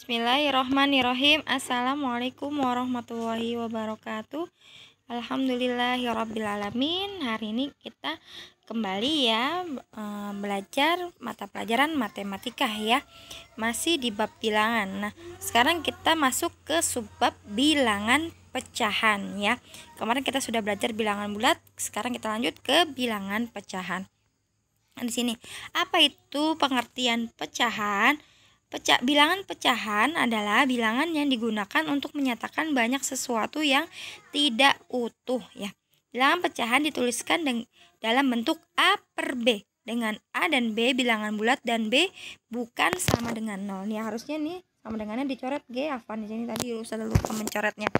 Bismillahirrohmanirrohim. Assalamualaikum warahmatullahi wabarakatuh. Alhamdulillahirrabbilalamin. Hari ini kita kembali ya belajar mata pelajaran matematika ya. Masih di bab bilangan. Nah, sekarang kita masuk ke subbab bilangan pecahan ya. Kemarin kita sudah belajar bilangan bulat, sekarang kita lanjut ke bilangan pecahan. Nah, di sini apa itu pengertian pecahan? Bilangan pecahan adalah bilangan yang digunakan untuk menyatakan banyak sesuatu yang tidak utuh ya. Bilangan pecahan dituliskan dalam bentuk A per B, dengan A dan B bilangan bulat dan B bukan sama dengan 0. Ya harusnya nih sama dengannya dicoret G, Afan di sini tadi saya lupa mencoretnya.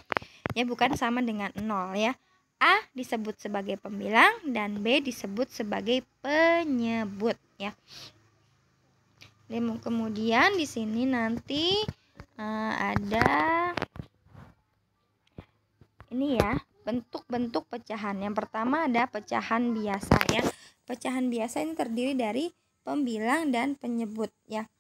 Ya bukan sama dengan 0 ya. A disebut sebagai pembilang dan B disebut sebagai penyebut ya. Kemudian di sini nanti ada ini ya, bentuk-bentuk pecahan. Yang pertama ada pecahan biasa ya. Pecahan biasa ini terdiri dari pembilang dan penyebut ya.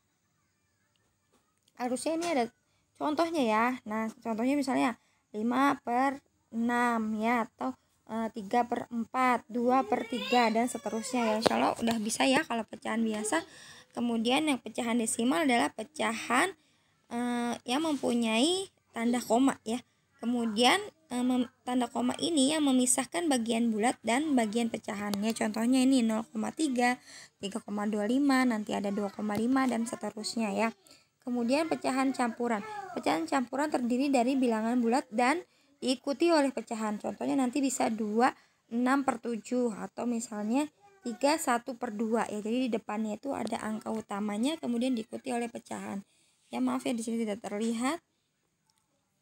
Harusnya ini ada contohnya ya. Nah, contohnya misalnya 5/6 ya, atau 3/4, 2/3 dan seterusnya ya. Insya Allah udah bisa ya kalau pecahan biasa. Kemudian yang pecahan desimal adalah pecahan yang mempunyai tanda koma ya. Kemudian tanda koma ini yang memisahkan bagian bulat dan bagian pecahannya. Contohnya ini 0,3, 3,25, nanti ada 2,5 dan seterusnya ya. Kemudian pecahan campuran. Pecahan campuran terdiri dari bilangan bulat dan diikuti oleh pecahan. Contohnya nanti bisa 2, 6/7 atau misalnya 3, 1/2 ya. Jadi di depannya itu ada angka utamanya kemudian diikuti oleh pecahan. Ya maaf ya di sini tidak terlihat.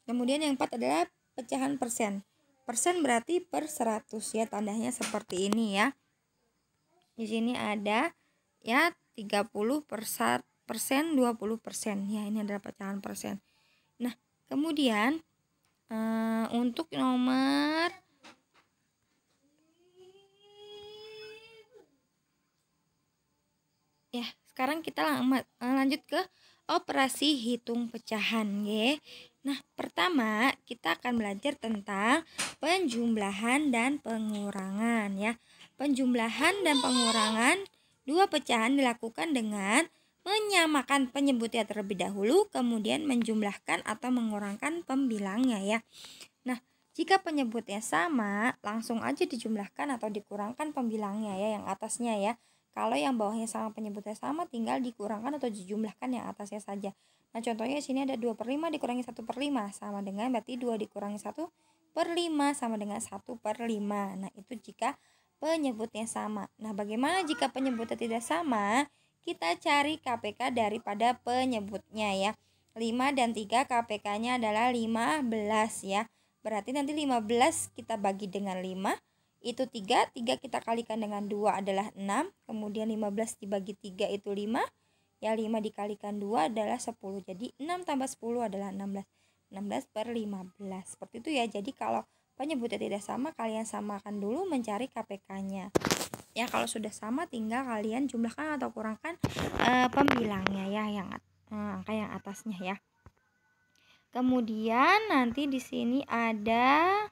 Kemudian yang 4 adalah pecahan persen. Persen berarti per 100 ya, tandanya seperti ini ya. Di sini ada ya 30%, 20% ya, ini adalah pecahan persen. Nah, kemudian untuk nomor ya, sekarang kita lanjut ke operasi hitung pecahan ya. Nah, pertama kita akan belajar tentang penjumlahan dan pengurangan ya. Penjumlahan dan pengurangan dua pecahan dilakukan dengan menyamakan penyebutnya terlebih dahulu, kemudian menjumlahkan atau mengurangkan pembilangnya ya. Nah, jika penyebutnya sama, langsung aja dijumlahkan atau dikurangkan pembilangnya ya, yang atasnya ya. Kalau yang bawahnya sama penyebutnya sama, tinggal dikurangkan atau dijumlahkan yang atasnya saja. Nah, contohnya di sini ada 2/5 dikurangi 1/5 sama dengan berarti 2 dikurangi 1/5 sama dengan 1/5. Nah, itu jika penyebutnya sama. Nah, bagaimana jika penyebutnya tidak sama? Kita cari KPK daripada penyebutnya ya. 5 dan 3 KPK-nya adalah 15 ya. Berarti nanti 15 kita bagi dengan 5. Itu 3 kita kalikan dengan 2 adalah 6, kemudian 15 dibagi 3 itu 5, ya 5 dikalikan 2 adalah 10, jadi 6 tambah 10 adalah 16, 16/15, seperti itu ya. Jadi kalau penyebutnya tidak sama, kalian samakan dulu mencari KPK-nya. Ya kalau sudah sama tinggal kalian jumlahkan atau kurangkan pembilangnya ya, yang angka yang atasnya ya. Kemudian nanti di sini ada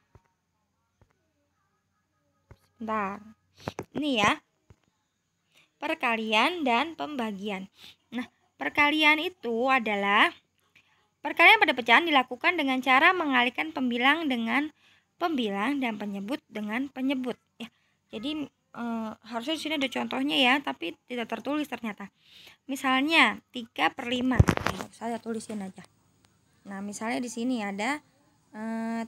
ini ya, perkalian dan pembagian. Nah, perkalian itu adalah perkalian pada pecahan dilakukan dengan cara mengalihkan pembilang dengan pembilang dan penyebut dengan penyebut ya. Jadi harusnya di sini ada contohnya ya, tapi tidak tertulis ternyata. Misalnya 3/5. Saya tulisin aja. Nah, misalnya di sini ada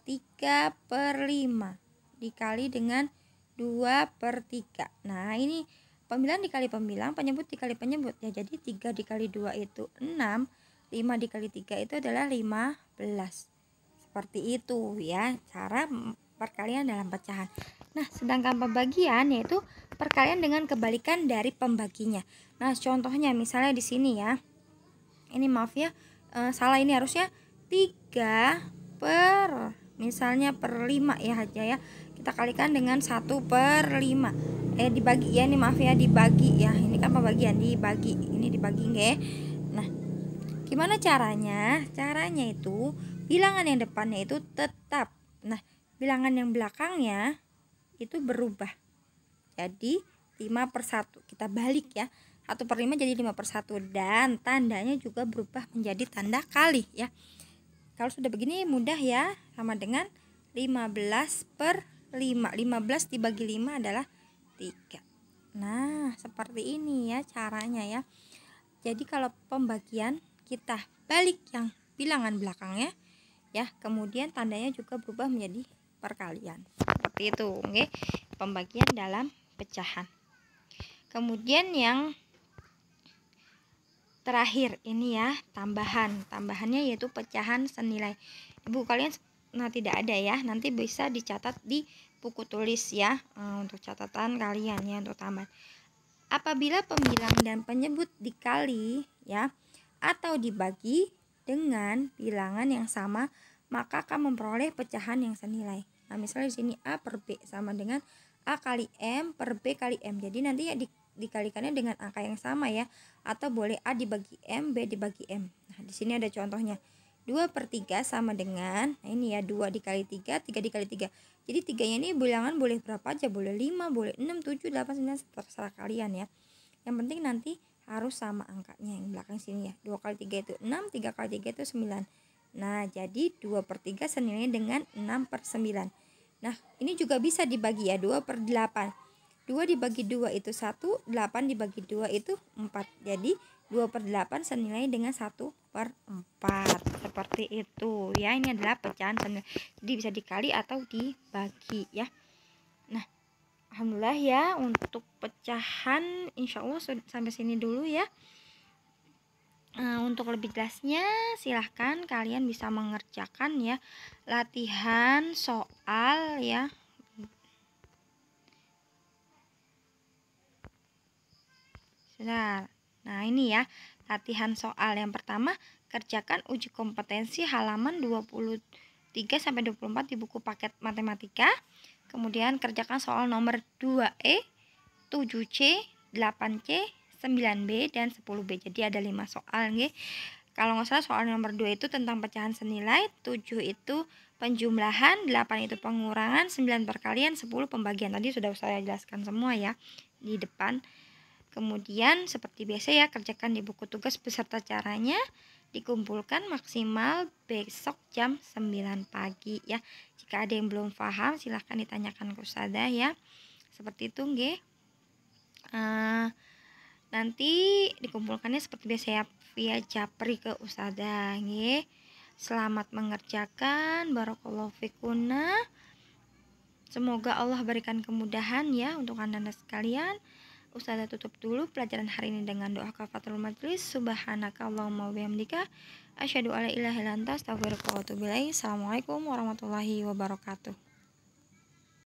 3/5 dikali dengan 2/3. Nah, ini pembilang dikali pembilang, penyebut dikali penyebut ya. Jadi 3 dikali 2 itu 6, 5 dikali 3 itu adalah 15. Seperti itu ya cara perkalian dalam pecahan. Nah, sedangkan pembagian yaitu perkalian dengan kebalikan dari pembaginya. Nah, contohnya misalnya di sini ya. Ini maaf ya, salah, ini harusnya 3 misalnya per 5 ya aja ya. Kita kalikan dengan 1/5. Dibagi ya, ini maaf ya, dibagi ya. Ini kan pembagian, dibagi. Ini dibagi nggih. Nah, Gimana caranya? Caranya itu bilangan yang depannya itu tetap. Nah, bilangan yang belakangnya itu berubah. Jadi 5/1. Kita balik ya. 1/5 jadi 5/1 dan tandanya juga berubah menjadi tanda kali ya. Kalau sudah begini mudah ya, sama dengan 15/5. 15 dibagi 5 adalah 3. Nah, seperti ini ya caranya ya. Jadi kalau pembagian kita balik yang bilangan belakangnya ya, kemudian tandanya juga berubah menjadi perkalian. Seperti itu, oke. Pembagian dalam pecahan. Kemudian yang terakhir ini ya, tambahannya yaitu pecahan senilai. Ibu kalian tidak ada ya, nanti bisa dicatat di buku tulis ya, untuk catatan kalian ya untuk tambahan. Apabila pembilang dan penyebut dikali ya atau dibagi dengan bilangan yang sama, maka akan memperoleh pecahan yang senilai. Nah, misalnya di sini A per B sama dengan A kali M per B kali M. Jadi nanti ya dikalikannya dengan angka yang sama ya, atau boleh A dibagi M, B dibagi M. Nah, di sini ada contohnya. 2/3 sama dengan, nah ini ya, 2 dikali 3, 3 dikali 3. Jadi 3-nya ini bilangan boleh berapa aja, boleh 5, boleh 6, 7, 8, 9, terserah kalian ya. Yang penting nanti harus sama angkanya yang belakang sini ya. 2 kali 3 itu 6, 3 kali 3 itu 9. Nah, jadi 2/3 senilainya dengan 6/9. Nah, ini juga bisa dibagi ya, 2/8. 2 dibagi 2 itu 1, 8 dibagi 2 itu 4. Jadi 2/8 senilai dengan 1/4. Seperti itu ya, ini adalah pecahan senilai. Jadi bisa dikali atau dibagi ya. Nah, alhamdulillah ya untuk pecahan insya Allah sampai sini dulu ya. Untuk lebih jelasnya silahkan kalian bisa mengerjakan ya latihan soal ya. Nah, ini ya latihan soal yang pertama, kerjakan uji kompetensi halaman 23 sampai 24 di buku paket matematika. Kemudian kerjakan soal nomor 2E, 7C, 8C, 9B dan 10B. Jadi ada 5 soal nggih. Kalau nggak salah soal nomor 2 itu tentang pecahan senilai, 7 itu penjumlahan, 8 itu pengurangan, 9 perkalian, 10 pembagian. Tadi sudah saya jelaskan semua ya di depan. Kemudian seperti biasa ya, kerjakan di buku tugas beserta caranya, dikumpulkan maksimal besok jam 9 pagi ya. Jika ada yang belum paham silahkan ditanyakan ke Ustazah ya. Seperti itu nggih. Nanti dikumpulkannya seperti biasa ya via japri ke Ustazah nggih. Selamat mengerjakan, barakallahu fikuna. Semoga Allah berikan kemudahan ya untuk Anda sekalian. Ustazah tutup dulu pelajaran hari ini dengan doa kafaratul majlis. Subhanaka Allahumma wa bihamdika asyhadu alla ilaha illa anta astaghfiruka wa atubu ilaik. Assalamualaikum warahmatullahi wabarakatuh.